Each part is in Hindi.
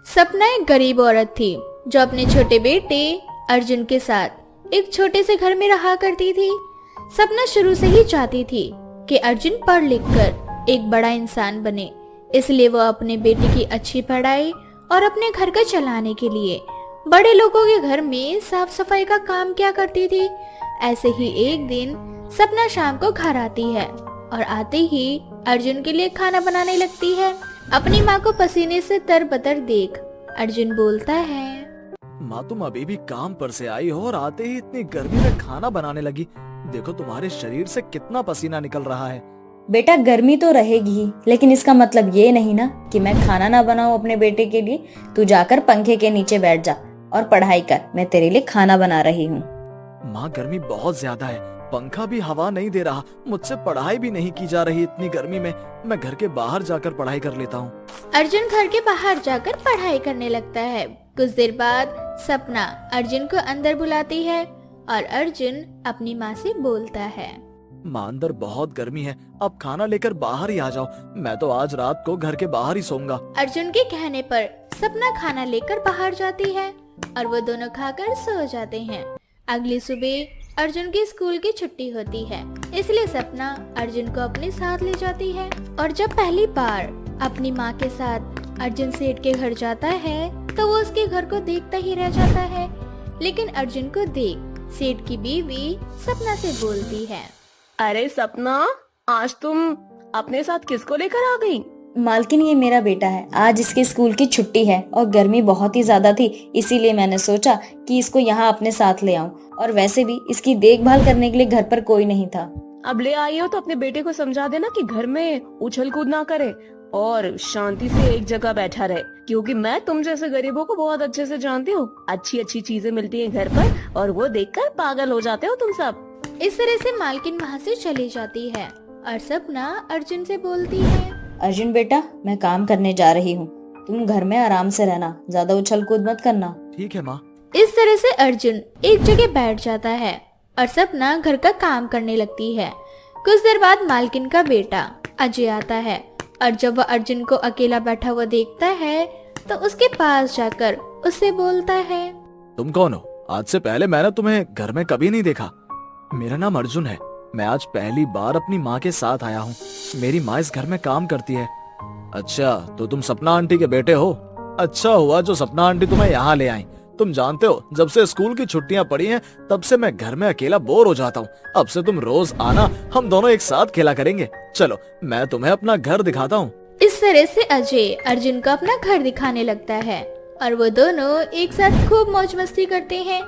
सपना एक गरीब औरत थी जो अपने छोटे बेटे अर्जुन के साथ एक छोटे से घर में रहा करती थी। सपना शुरू से ही चाहती थी कि अर्जुन पढ़ लिख कर एक बड़ा इंसान बने, इसलिए वो अपने बेटे की अच्छी पढ़ाई और अपने घर को चलाने के लिए बड़े लोगों के घर में साफ सफाई का काम किया करती थी। ऐसे ही एक दिन सपना शाम को घर आती है और आते ही अर्जुन के लिए खाना बनाने लगती है। अपनी माँ को पसीने से तरबतर देख अर्जुन बोलता है, माँ तुम अभी भी काम पर से आई हो और आते ही इतनी गर्मी में खाना बनाने लगी। देखो तुम्हारे शरीर से कितना पसीना निकल रहा है। बेटा गर्मी तो रहेगी ही, लेकिन इसका मतलब ये नहीं ना कि मैं खाना ना बनाऊं अपने बेटे के लिए। तू जाकर पंखे के नीचे बैठ जा और पढ़ाई कर, मैं तेरे लिए खाना बना रही हूँ। माँ गर्मी बहुत ज्यादा है, पंखा भी हवा नहीं दे रहा, मुझसे पढ़ाई भी नहीं की जा रही इतनी गर्मी में। मैं घर के बाहर जाकर पढ़ाई कर लेता हूँ। अर्जुन घर के बाहर जाकर पढ़ाई करने लगता है। कुछ देर बाद सपना अर्जुन को अंदर बुलाती है और अर्जुन अपनी माँ से बोलता है, माँ अंदर बहुत गर्मी है, अब खाना लेकर बाहर ही आ जाओ। मैं तो आज रात को घर के बाहर ही सोऊंगा। अर्जुन के कहने पर सपना खाना लेकर बाहर जाती है और वो दोनों खाकर सो जाते हैं। अगली सुबह अर्जुन की स्कूल की छुट्टी होती है, इसलिए सपना अर्जुन को अपने साथ ले जाती है। और जब पहली बार अपनी माँ के साथ अर्जुन सेठ के घर जाता है तो वो उसके घर को देखता ही रह जाता है। लेकिन अर्जुन को देख सेठ की बीवी सपना से बोलती है, अरे सपना, आज तुम अपने साथ किसको लेकर आ गई? मालकिन ये मेरा बेटा है, आज इसके स्कूल की छुट्टी है और गर्मी बहुत ही ज्यादा थी, इसीलिए मैंने सोचा कि इसको यहाँ अपने साथ ले आऊं। और वैसे भी इसकी देखभाल करने के लिए घर पर कोई नहीं था। अब ले आई हो तो अपने बेटे को समझा देना कि घर में उछल कूद ना करे और शांति से एक जगह बैठा रहे, क्योंकि मैं तुम जैसे गरीबों को बहुत अच्छे से जानती हूँ। अच्छी अच्छी चीजें मिलती हैं घर पर और वो देखकर पागल हो जाते हो तुम सब। इस तरह से मालकिन वहाँ से चली जाती है और सपना अर्जुन से बोलती है, अर्जुन बेटा, मैं काम करने जा रही हूँ, तुम घर में आराम से रहना, ज्यादा उछल कूद मत करना। ठीक है माँ। इस तरह से अर्जुन एक जगह बैठ जाता है और सपना घर का काम करने लगती है। कुछ देर बाद मालकिन का बेटा अजय आता है और जब वह अर्जुन को अकेला बैठा हुआ देखता है तो उसके पास जाकर उससे बोलता है, तुम कौन हो? आज से पहले मैंने तुम्हें घर में कभी नहीं देखा। मेरा नाम अर्जुन है, मैं आज पहली बार अपनी माँ के साथ आया हूँ। मेरी माँ इस घर में काम करती है। अच्छा, तो तुम सपना आंटी के बेटे हो? अच्छा हुआ जो सपना आंटी तुम्हें यहाँ ले आई। तुम जानते हो, जब से स्कूल की छुट्टियाँ पड़ी हैं, तब से मैं घर में अकेला बोर हो जाता हूँ। अब से तुम रोज आना, हम दोनों एक साथ खेला करेंगे। चलो मैं तुम्हें अपना घर दिखाता हूँ। इस तरह से अजय अर्जुन को अपना घर दिखाने लगता है और वो दोनों एक साथ खूब मौज मस्ती करते हैं।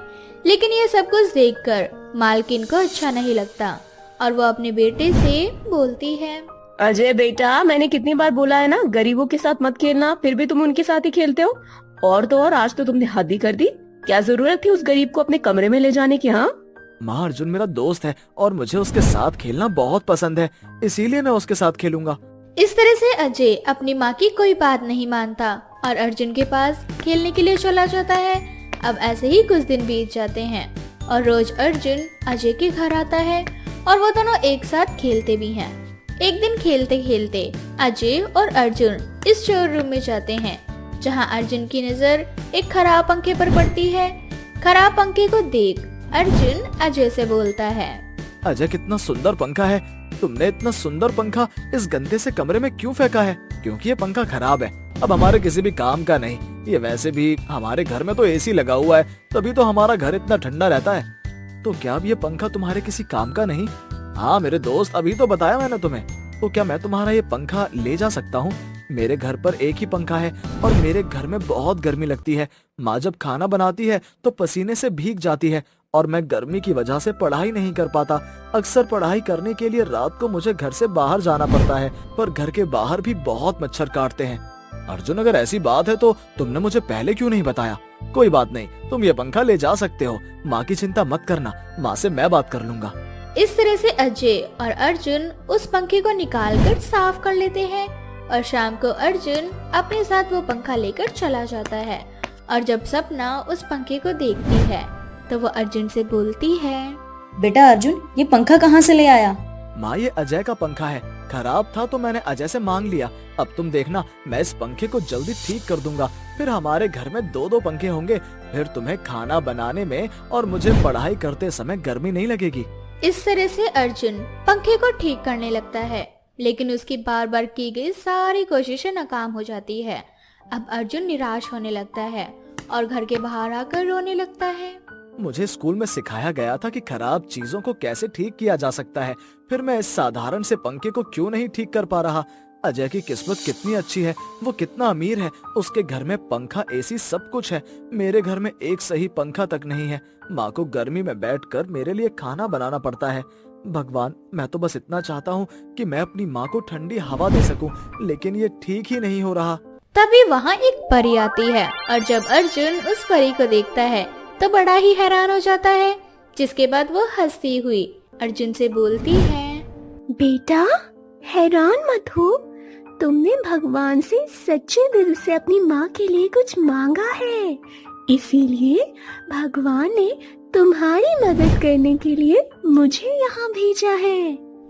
लेकिन ये सब कुछ देखकर मालकिन को अच्छा नहीं लगता और वो अपने बेटे से बोलती है, अजय बेटा, मैंने कितनी बार बोला है ना, गरीबों के साथ मत खेलना, फिर भी तुम उनके साथ ही खेलते हो। और तो और आज तो तुमने हद ही कर दी। क्या जरूरत थी उस गरीब को अपने कमरे में ले जाने की? हाँ माँ, अर्जुन मेरा दोस्त है और मुझे उसके साथ खेलना बहुत पसंद है, इसीलिए मैं उसके साथ खेलूंगा। इस तरह से अजय अपनी माँ की कोई बात नहीं मानता और अर्जुन के पास खेलने के लिए चला जाता है। अब ऐसे ही कुछ दिन बीत जाते हैं और रोज अर्जुन अजय के घर आता है और वो दोनों एक साथ खेलते भी हैं। एक दिन खेलते खेलते अजय और अर्जुन इस स्टोर रूम में जाते हैं, जहां अर्जुन की नजर एक खराब पंखे पर पड़ती है। खराब पंखे को देख अर्जुन अजय से बोलता है, अजय कितना सुंदर पंखा है। तुमने इतना सुंदर पंखा इस गंदे से कमरे में क्यों फेंका है? क्योंकि ये पंखा खराब है, अब हमारे किसी भी काम का नहीं। ये वैसे भी हमारे घर में तो एसी लगा हुआ है, तभी तो हमारा घर इतना ठंडा रहता है। तो क्या अब ये पंखा तुम्हारे किसी काम का नहीं? हाँ मेरे दोस्त, अभी तो बताया मैंने तुम्हें। तो क्या मैं तुम्हारा ये पंखा ले जा सकता हूँ? मेरे घर पर एक ही पंखा है और मेरे घर में बहुत गर्मी लगती है। माँ जब खाना बनाती है तो पसीने से भीग जाती है और मैं गर्मी की वजह से पढ़ाई नहीं कर पाता। अक्सर पढ़ाई करने के लिए रात को मुझे घर से बाहर जाना पड़ता है, पर घर के बाहर भी बहुत मच्छर काटते हैं। अर्जुन, अगर ऐसी बात है तो तुमने मुझे पहले क्यों नहीं बताया? कोई बात नहीं, तुम ये पंखा ले जा सकते हो। माँ की चिंता मत करना, माँ से मैं बात कर लूंगा। इस तरह से अजय और अर्जुन उस पंखे को निकालकर साफ कर लेते हैं और शाम को अर्जुन अपने साथ वो पंखा लेकर चला जाता है। और जब सपना उस पंखे को देखती है तो वो अर्जुन से बोलती है, बेटा अर्जुन, ये पंखा कहाँ से ले आया? माँ ये अजय का पंखा है, खराब था तो मैंने अजय से मांग लिया। अब तुम देखना, मैं इस पंखे को जल्दी ठीक कर दूंगा, फिर हमारे घर में 2-2 पंखे होंगे, फिर तुम्हें खाना बनाने में और मुझे पढ़ाई करते समय गर्मी नहीं लगेगी। इस तरह से अर्जुन पंखे को ठीक करने लगता है, लेकिन उसकी बार बार की गई सारी कोशिशें नाकाम हो जाती है। अब अर्जुन निराश होने लगता है और घर के बाहर आकर रोने लगता है। मुझे स्कूल में सिखाया गया था कि खराब चीजों को कैसे ठीक किया जा सकता है, फिर मैं इस साधारण से पंखे को क्यों नहीं ठीक कर पा रहा। अजय की किस्मत कितनी अच्छी है, वो कितना अमीर है, उसके घर में पंखा, एसी सब कुछ है। मेरे घर में एक सही पंखा तक नहीं है। माँ को गर्मी में बैठकर मेरे लिए खाना बनाना पड़ता है। भगवान, मैं तो बस इतना चाहता हूँ कि मैं अपनी माँ को ठंडी हवा दे सकूं, लेकिन ये ठीक ही नहीं हो रहा। तभी वहाँ एक परी आती है और जब अर्जुन उस परी को देखता है तो बड़ा ही हैरान हो जाता है, जिसके बाद वो हंसती हुई अर्जुन से बोलती है, बेटा हैरान मत हो, तुमने भगवान से सच्चे दिल से अपनी माँ के लिए कुछ मांगा है, इसीलिए भगवान ने तुम्हारी मदद करने के लिए मुझे यहाँ भेजा है।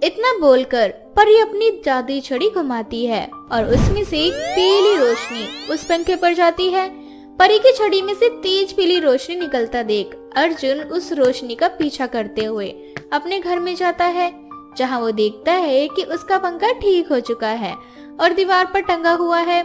इतना बोलकर परी अपनी जादुई छड़ी घुमाती है और उसमें से एक पीली रोशनी उस पंखे पर जाती है। परी की छड़ी में से तेज पीली रोशनी निकलता देख अर्जुन उस रोशनी का पीछा करते हुए अपने घर में जाता है, जहां वो देखता है कि उसका पंखा ठीक हो चुका है और दीवार पर टंगा हुआ है।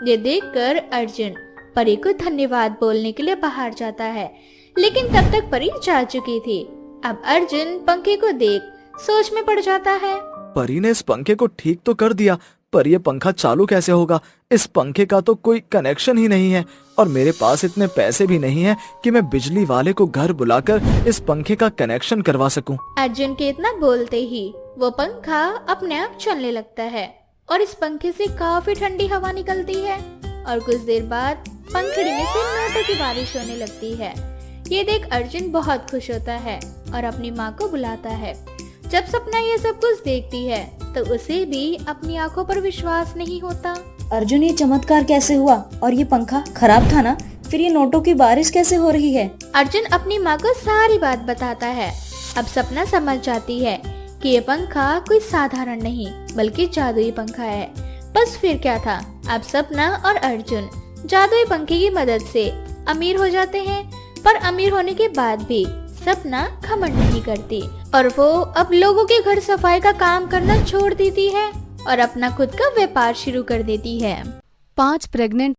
ये देखकर अर्जुन परी को धन्यवाद बोलने के लिए बाहर जाता है, लेकिन तब तक परी जा चुकी थी। अब अर्जुन पंखे को देख सोच में पड़ जाता है। परी ने इस पंखे को ठीक तो कर दिया, पर ये पंखा चालू कैसे होगा? इस पंखे का तो कोई कनेक्शन ही नहीं है और मेरे पास इतने पैसे भी नहीं हैं कि मैं बिजली वाले को घर बुलाकर इस पंखे का कनेक्शन करवा सकूं। अर्जुन के इतना बोलते ही वो पंखा अपने आप चलने लगता है और इस पंखे से काफी ठंडी हवा निकलती है और कुछ देर बाद पंखड़ी में से नोटों की बारिश होने लगती है। ये देख अर्जुन बहुत खुश होता है और अपनी माँ को बुलाता है। जब सपना ये सब कुछ देखती है तो उसे भी अपनी आंखों पर विश्वास नहीं होता। अर्जुन, ये चमत्कार कैसे हुआ? और ये पंखा खराब था ना, फिर ये नोटों की बारिश कैसे हो रही है? अर्जुन अपनी माँ को सारी बात बताता है। अब सपना समझ जाती है कि ये पंखा कोई साधारण नहीं बल्कि जादुई पंखा है। बस फिर क्या था, अब सपना और अर्जुन जादुई पंखे की मदद से अमीर हो जाते हैं, पर अमीर होने के बाद भी सपना घमंड नहीं करती और वो अब लोगों के घर सफाई का काम करना छोड़ देती है और अपना खुद का व्यापार शुरू कर देती है। 5 प्रेग्नेंट